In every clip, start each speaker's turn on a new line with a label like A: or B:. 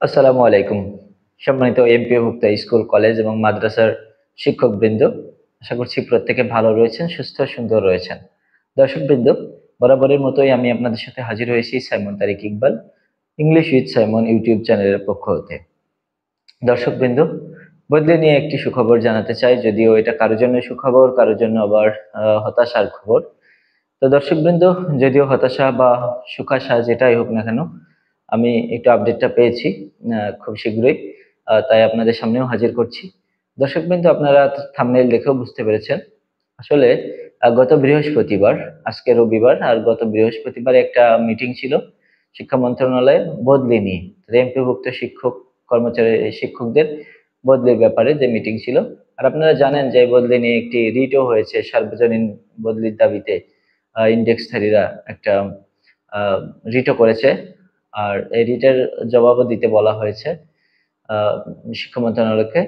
A: আসসালামু আলাইকুম। সম্মানিত এমপিওভুক্ত স্কুল, কলেজ এবং মাদ্রাসার শিক্ষকবৃন্দ, আশা করছি প্রত্যেকে ভালো রয়েছেন, সুস্থ সুন্দর রয়েছেন। দর্শকবৃন্দ, বরাবরের মতোই আমি আপনাদের সাথে হাজির হয়েছি Simon Tariq Iqbal, English with Simon YouTube চ্যানেলের পক্ষ হতে। দর্শকবৃন্দ, বদলি নিয়ে একটি সুখবর জানাতে চাই, যদিও এটা কারোর জন্য সুখবর, কারোর জন্য আবার হতাশার খবর। তো দর্শকবৃন্দ, যদিও হতাশা বা সুখাশা যেটাই হোক না কেন, আমি একটু আপডেটটা পেয়েছি খুব শীঘ্রই। তাই আপনাদের সামনেও হাজির করছি। দর্শকবৃন্দ, আপনারা থাম্বনেইল দেখেও বুঝতে পেরেছেন। আসলে গত বৃহস্পতিবার, আজকে রবিবার আর গত বৃহস্পতিবার একটা মিটিং ছিল শিক্ষা মন্ত্রণালয়ে বদলি নিয়ে। এমপিভুক্ত শিক্ষক, কর্মচারী, শিক্ষকদের বদলির ব্যাপারে যে মিটিং ছিল। আর আপনারা জানেন যে এই বদলি নিয়ে একটি রিটও হয়েছে সার্বজনীন বদলির দাবিতে। ইন্ডেক্সধারীরা একটা আহ, রিটও করেছে। আর এই রিটের জবাবও দিতে বলা হয়েছে আহ, শিক্ষা মন্ত্রণালয়কে।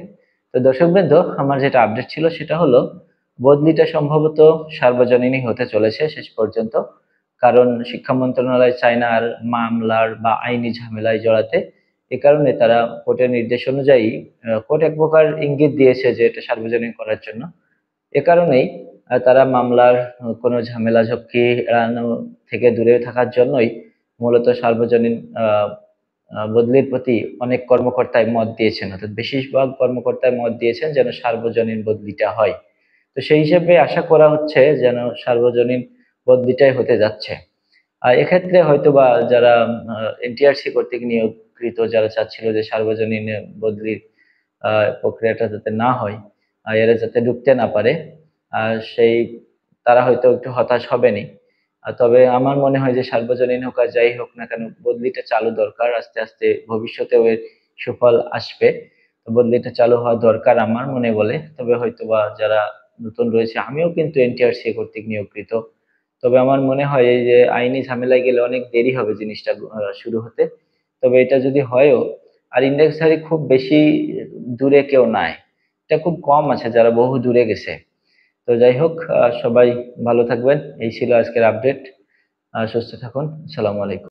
A: তো দর্শকবৃন্দ, আমার যেটা আপডেট ছিল সেটা হলো বদলিটা সম্ভবত সার্বজনীনই হতে চলেছে শেষ পর্যন্ত। কারণ শিক্ষা মন্ত্রণালয় চায় না আর মামলার বা আইনি ঝামেলায় জড়াতে। এ কারণে তারা কোর্টের নির্দেশ অনুযায়ী, কোর্ট এক প্রকার ইঙ্গিত দিয়েছে যে এটা সার্বজনীন করার জন্য। এ কারণেই তারা মামলার কোনো ঝামেলা ঝক্কি এড়ানো থেকে দূরে থাকার জন্যই মূলত সার্বজনীন বদলির প্রতি অনেক কর্মকর্তাই মত দিয়েছেন, অর্থাৎ বেশিরভাগ কর্মকর্তাই মত দিয়েছেন যেন সার্বজনীন বদলিটা হয়। তো সেই হিসেবে আশা করা হচ্ছে যেন সার্বজনীন বদলিটাই হতে যাচ্ছে। আর এক্ষেত্রে হয়তোবা যারা এনটিআরসি কর্তৃক নিয়োগকৃত, যারা চাচ্ছিল যে সার্বজনীন বদলির প্রক্রিয়াটা যাতে না হয়, এরা যাতে ঢুকতে না পারে, সেই তারা হয়তো একটু হতাশ হবেনি। তবে আমার মনে হয় যে সার্বজনীন হোক আর যাই হোক না কেন, বদলিটা চালু দরকার। আস্তে আস্তে ভবিষ্যতেও এর সুফল আসবে। তো বদলিটা চালু হওয়া দরকার আমার মনে বলে। তবে হয়তোবা যারা নতুন রয়েছে, আমিও কিন্তু এনটিআরসি কর্তৃক নিয়োগকৃত। তবে আমার মনে হয় এই যে আইনি ঝামেলায় গেলে অনেক দেরি হবে জিনিসটা শুরু হতে। তবে এটা যদি হয়ও, আর ইন্ডেক্সধারী খুব বেশি দূরে কেউ নাই, এটা খুব কম আছে যারা বহু দূরে গেছে। তো যাই হোক, সবাই ভালো থাকবেন। এই ছিল আজকের আপডেট। সুস্থ থাকুন। আসসালামু আলাইকুম।